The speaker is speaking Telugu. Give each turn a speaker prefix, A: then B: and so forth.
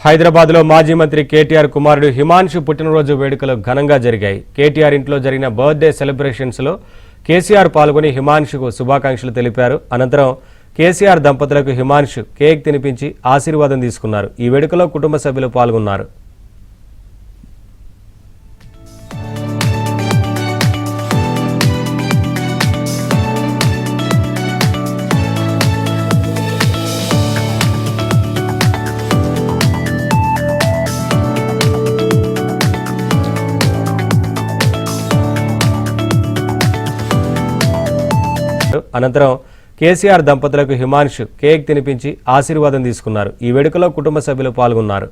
A: హైదరాబాద్లో మాజీ మంత్రి కేటీఆర్ కుమారుడు హిమాన్షు పుట్టినరోజు వేడుకలు ఘనంగా జరిగాయి. కేటీఆర్ ఇంట్లో జరిగిన బర్త్డే సెలబ్రేషన్స్లో కేసీఆర్ పాల్గొని హిమాన్షుకు శుభాకాంక్షలు తెలిపారు. అనంతరం కేసీఆర్ దంపతులకు హిమాన్షు కేక్ తినిపించి ఆశీర్వాదం తీసుకున్నారు. ఈ వేడుకలో కుటుంబ సభ్యులు పాల్గొన్నారు. అనంతరం కేసీఆర్ దంపతులకు హిమాన్షు కేక్ తినిపించి ఆశీర్వాదం తీసుకున్నారు. ఈ వేడుకలో కుటుంబ సభ్యులు పాల్గొన్నారు.